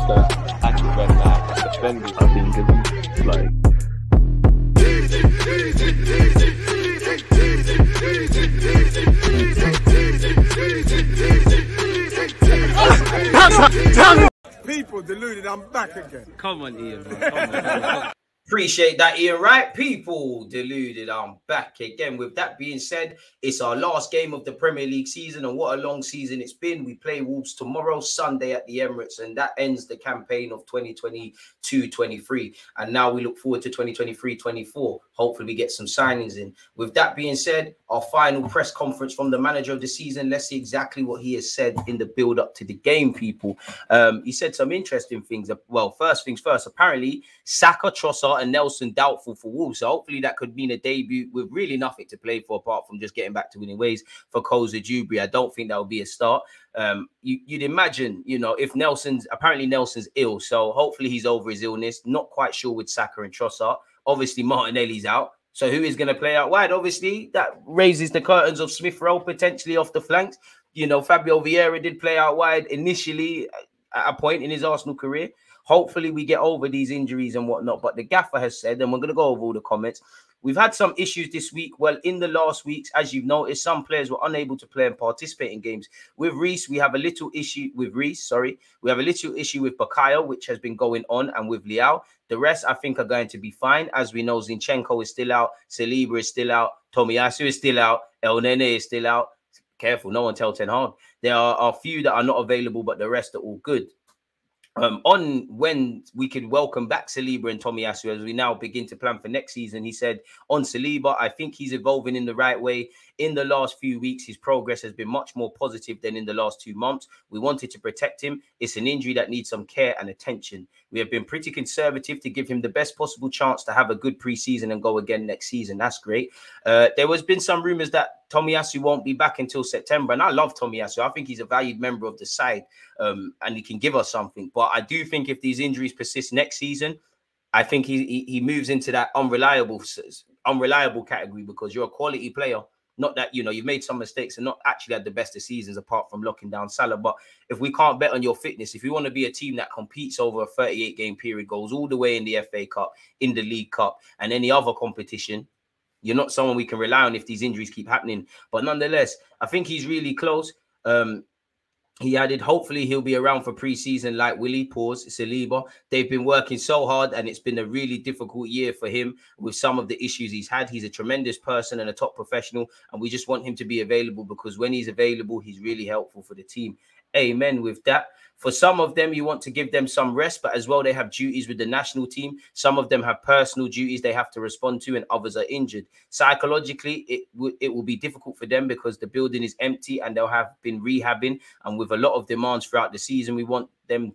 that active like defending. I think it's like people deluded. I'm back again. Come on, Ian. Come on. Appreciate that, Ian. Right, people, deluded. I'm back again. With that being said, it's our last game of the Premier League season, and what a long season it's been. We play Wolves tomorrow, Sunday at the Emirates, and that ends the campaign of 2022-23. And now we look forward to 2023-24. Hopefully, we get some signings in. With that being said, our final press conference from the manager of the season. Let's see exactly what he has said in the build-up to the game, people. He said some interesting things. Well, first things first. Apparently, Saka, Trossard, and Nelson doubtful for Wolves. So hopefully that could mean a debut with really nothing to play for apart from just getting back to winning ways for Koza Dewberry. I don't think that would be a start. You'd imagine, you know, if apparently Nelson's ill. So hopefully he's over his illness. Not quite sure with Saka and Trossard. Obviously Martinelli's out. So who is going to play out wide? Obviously that raises the curtains of Smith Rowe potentially off the flanks. You know, Fabio Vieira did play out wide initially at a point in his Arsenal career. Hopefully we get over these injuries and whatnot. But the gaffer has said, and we're going to go over all the comments, we've had some issues this week. Well, in the last weeks, as you've noticed, some players were unable to play and participate in games. With Reece, we have a little issue with We have a little issue with Bakayo, which has been going on, and with Leao. The rest, I think, are going to be fine. As we know, Zinchenko is still out. Saliba is still out. Tomiyasu is still out. El Nene is still out. Careful, no one tell Ten Hag. There are a few that are not available, but the rest are all good. On when we could welcome back Saliba and Tomiyasu as we now begin to plan for next season, he said on Saliba, I think he's evolving in the right way. In the last few weeks, his progress has been much more positive than in the last 2 months. We wanted to protect him. It's an injury that needs some care and attention. We have been pretty conservative to give him the best possible chance to have a good preseason and go again next season. That's great. There has been some rumors that Tomiyasu won't be back until September. And I love Tomiyasu. I think he's a valued member of the side and he can give us something. But I do think if these injuries persist next season, I think he moves into that unreliable category because you're a quality player. Not that, you know, you've made some mistakes and not actually had the best of seasons apart from locking down Salah. But if we can't bet on your fitness, if you want to be a team that competes over a 38-game period, goes all the way in the FA Cup, in the League Cup and any other competition, you're not someone we can rely on if these injuries keep happening. But nonetheless, I think he's really close. He added, hopefully he'll be around for pre-season like Willie, Saliba. They've been working so hard and it's been a really difficult year for him with some of the issues he's had. He's a tremendous person and a top professional, and we just want him to be available because when he's available, he's really helpful for the team. Amen with that. For some of them, you want to give them some rest, but as well, they have duties with the national team. Some of them have personal duties they have to respond to, and others are injured. Psychologically, it will be difficult for them because the building is empty and they'll have been rehabbing. And with a lot of demands throughout the season, we want them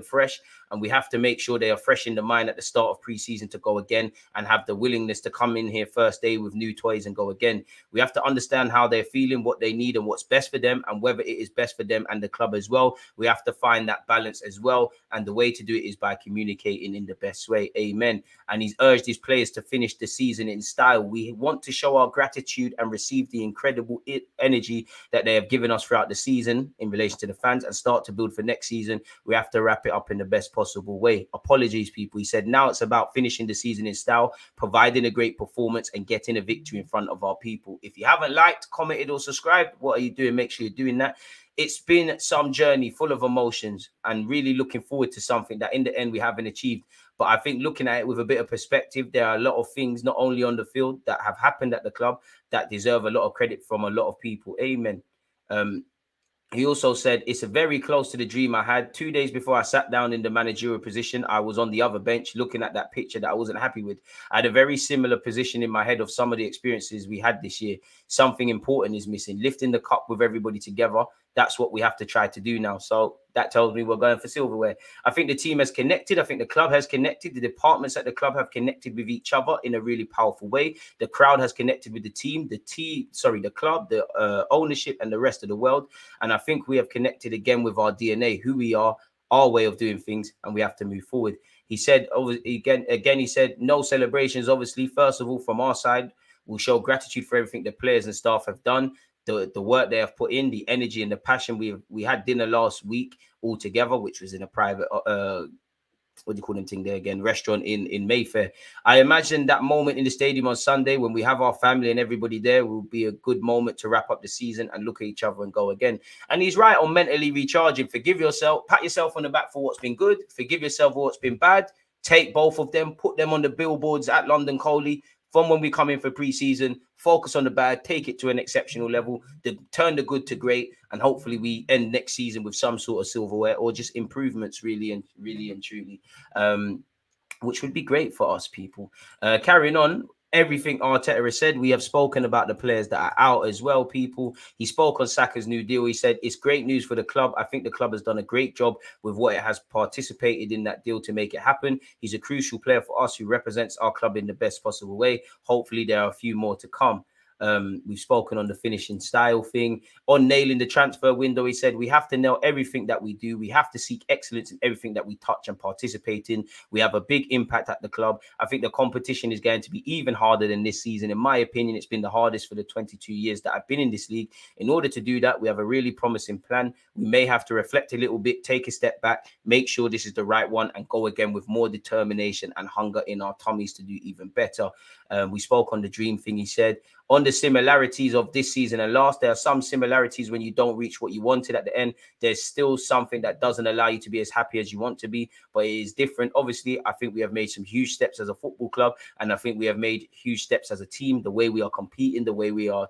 fresh, and we have to make sure they are fresh in the mind at the start of pre-season to go again and have the willingness to come in here first day with new toys and go again. We have to understand how they're feeling, what they need and what's best for them, and whether it is best for them and the club as well. We have to find that balance as well, and the way to do it is by communicating in the best way. Amen. And he's urged his players to finish the season in style. We want to show our gratitude and receive the incredible energy that they have given us throughout the season in relation to the fans and start to build for next season. We have to wrap it up in the best possible way. Apologies, people. He said, now it's about finishing the season in style, providing a great performance and getting a victory in front of our people. If you haven't liked, commented or subscribed, what are you doing? Make sure you're doing that. It's been some journey full of emotions and really looking forward to something that in the end we haven't achieved. But I think looking at it with a bit of perspective, there are a lot of things not only on the field that have happened at the club that deserve a lot of credit from a lot of people. Amen. He also said, it's very close to the dream I had. 2 days before I sat down in the managerial position, I was on the other bench looking at that picture that I wasn't happy with. I had a very similar position in my head of some of the experiences we had this year. Something important is missing. Lifting the cup with everybody together. That's what we have to try to do now. So that tells me we're going for silverware. I think the team has connected. I think the club has connected. The departments at the club have connected with each other in a really powerful way. The crowd has connected with the team, the club, the ownership and the rest of the world. And I think we have connected again with our DNA, who we are, our way of doing things, and we have to move forward. He said, again, he said, no celebrations, obviously. First of all, from our side, we'll show gratitude for everything the players and staff have done. the work they have put in, the energy and the passion. We had dinner last week all together, which was in a private what do you call them thing there again, restaurant in Mayfair. I imagine that moment in the stadium on Sunday when we have our family and everybody there will be a good moment to wrap up the season and look at each other and go again. And he's right on mentally recharging. Forgive yourself, pat yourself on the back for what's been good, forgive yourself for what's been bad, take both of them, put them on the billboards at London Coley from when we come in for pre-season, focus on the bad, take it to an exceptional level, turn the good to great, and hopefully we end next season with some sort of silverware or just improvements, really and truly, which would be great for us, people. Carrying on, everything Arteta has said, we have spoken about the players that are out as well, people. He spoke on Saka's new deal. He said, it's great news for the club. I think the club has done a great job with what it has participated in that deal to make it happen. He's a crucial player for us who represents our club in the best possible way. Hopefully there are a few more to come. We've spoken on the finishing style thing. On nailing the transfer window, he said, we have to nail everything that we do. We have to seek excellence in everything that we touch and participate in. We have a big impact at the club. I think the competition is going to be even harder than this season. In my opinion, it's been the hardest for the 22 years that I've been in this league. In order to do that, we have a really promising plan. We may have to reflect a little bit, take a step back, make sure this is the right one, and go again with more determination and hunger in our tummies to do even better. We spoke on the dream thing, he said. On the similarities of this season and last, there are some similarities when you don't reach what you wanted at the end. There's still something that doesn't allow you to be as happy as you want to be, but it is different. Obviously, I think we have made some huge steps as a football club, and I think we have made huge steps as a team, the way we are competing, the way we are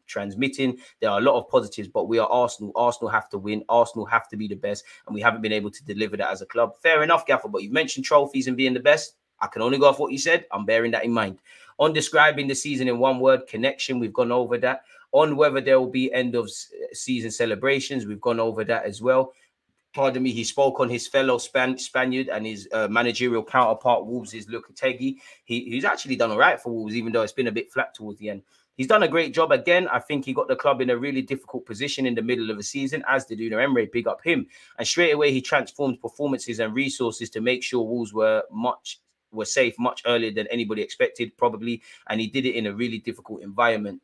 transmitting. There are a lot of positives, but we are Arsenal. Arsenal have to win. Arsenal have to be the best, and we haven't been able to deliver that as a club. Fair enough, Gaffer, but you've mentioned trophies and being the best. I can only go off what you said. I'm bearing that in mind. On describing the season in one word, connection, we've gone over that. On whether there will be end of season celebrations, we've gone over that as well. Pardon me, he spoke on his fellow Spaniard and his managerial counterpart, Wolves' Lopetegui. He's actually done all right for Wolves, even though it's been a bit flat towards the end. He's done a great job again. I think he got the club in a really difficult position in the middle of the season, as did Unai Emery. Big up him. And straight away, he transformed performances and resources to make sure Wolves were safe much earlier than anybody expected, probably. And he did it in a really difficult environment.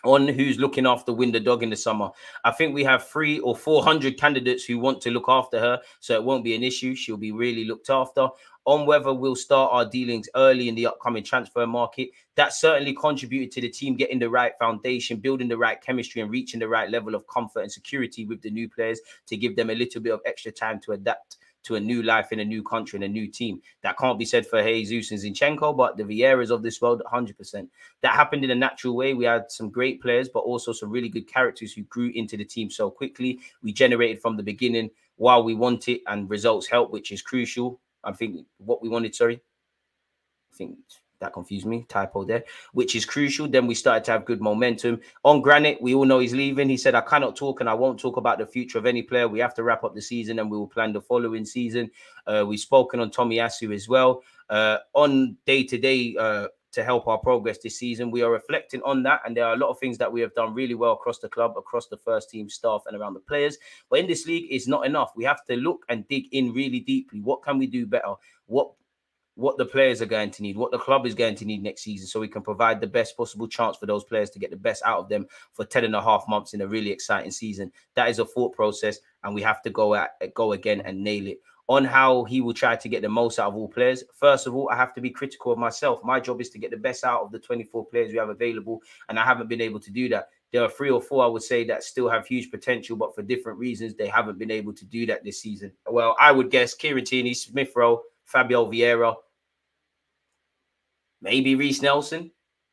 On who's looking after Win the Dog in the summer, I think we have 300 or 400 candidates who want to look after her, so it won't be an issue. She'll be really looked after. On whether we'll start our dealings early in the upcoming transfer market, that certainly contributed to the team getting the right foundation, building the right chemistry, and reaching the right level of comfort and security with the new players to give them a little bit of extra time to adapt to a new life in a new country and a new team. That can't be said for Jesus and Zinchenko, but the Vieiras of this world, 100%. That happened in a natural way. We had some great players, but also some really good characters who grew into the team so quickly. We generated from the beginning while we wanted, and results help, which is crucial. I think what we wanted, sorry. I think that confused me, typo there, which is crucial. Then we started to have good momentum. On Granit, we all know he's leaving. He said, I cannot talk and I won't talk about the future of any player. We have to wrap up the season and we will plan the following season. We've spoken on Tomiyasu as well. On day-to-day to help our progress this season, we are reflecting on that. And there are a lot of things that we have done really well across the club, across the first team staff and around the players. But in this league, it's not enough. We have to look and dig in really deeply. What can we do better? What the players are going to need, what the club is going to need next season, so we can provide the best possible chance for those players to get the best out of them for 10.5 months in a really exciting season. That is a thought process, and we have to go again and nail it. On how he will try to get the most out of all players, first of all, I have to be critical of myself. My job is to get the best out of the 24 players we have available, and I haven't been able to do that. There are 3 or 4, I would say, that still have huge potential, but for different reasons, they haven't been able to do that this season. Well, I would guess Kieran Tierney, Smith Rowe, Fabio Vieira, maybe Reece Nelson,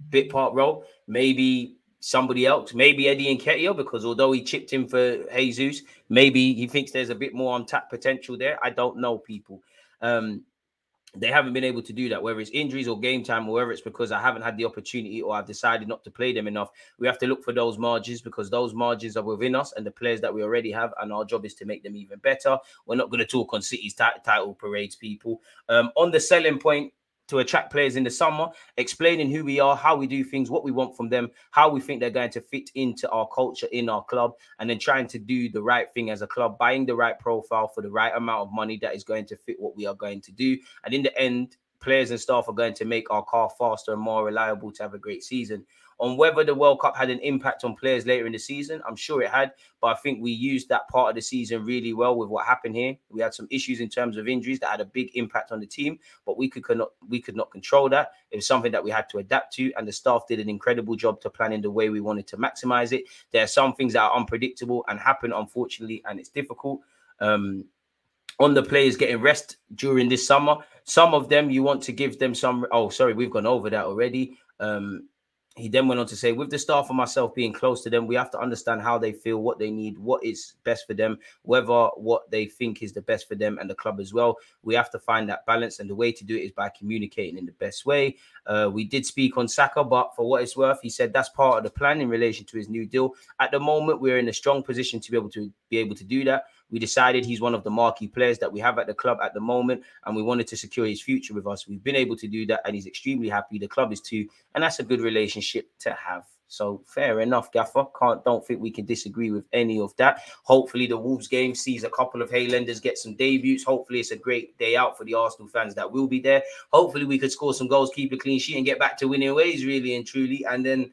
bit part role, maybe somebody else, maybe Eddie Nketiah, because although he chipped in for Jesus, maybe he thinks there's a bit more untapped potential there. I don't know, people. They haven't been able to do that, whether it's injuries or game time, or whether it's because I haven't had the opportunity or I've decided not to play them enough. We have to look for those margins, because those margins are within us and the players that we already have, and our job is to make them even better. We're not going to talk on City's title parades, people. On the selling point, to attract players in the summer, explaining who we are, how we do things, what we want from them, how we think they're going to fit into our culture in our club, and then trying to do the right thing as a club, buying the right profile for the right amount of money that is going to fit what we are going to do. And in the end, players and staff are going to make our car faster and more reliable to have a great season. On whether the World Cup had an impact on players later in the season, I'm sure it had, but I think we used that part of the season really well with what happened here. We had some issues in terms of injuries that had a big impact on the team, but we could not control that. It was something that we had to adapt to, and the staff did an incredible job to plan in the way we wanted to maximize it. There are some things that are unpredictable and happen, unfortunately, and it's difficult. On the players getting rest during this summer, some of them you want to give them some. Oh, sorry, we've gone over that already. He then went on to say, with the staff and myself being close to them, we have to understand how they feel, what they need, what is best for them, whether what they think is the best for them and the club as well. We have to find that balance, and the way to do it is by communicating in the best way. We did speak on Saka, but for what it's worth, he said that's part of the plan in relation to his new deal. At the moment, we're in a strong position to be able to do that. We decided he's one of the marquee players that we have at the club at the moment, and we wanted to secure his future with us. We've been able to do that, and he's extremely happy. The club is too, and that's a good relationship to have. So fair enough, Gaffer. Don't think we can disagree with any of that. Hopefully the Wolves game sees a couple of Highlanders get some debuts. Hopefully it's a great day out for the Arsenal fans that will be there. Hopefully we could score some goals, keep a clean sheet, and get back to winning ways, really and truly. And then,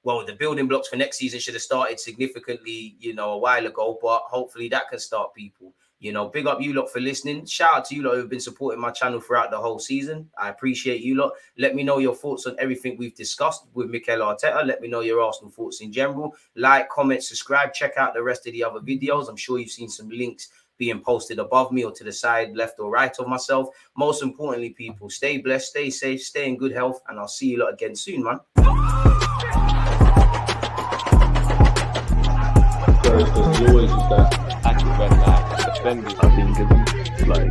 well, the building blocks for next season should have started significantly, a while ago, but hopefully that can start, people. Big up you lot for listening. Shout out to you lot who've been supporting my channel throughout the whole season. I appreciate you lot. Let me know your thoughts on everything we've discussed with Mikel Arteta. Let me know your Arsenal thoughts in general. Like, comment, subscribe. Check out the rest of the other videos. I'm sure you've seen some links being posted above me or to the side, left or right of myself. Most importantly, people, stay blessed, stay safe, stay in good health, and I'll see you lot again soon, man. There's always that active red flag, defending. I think it's like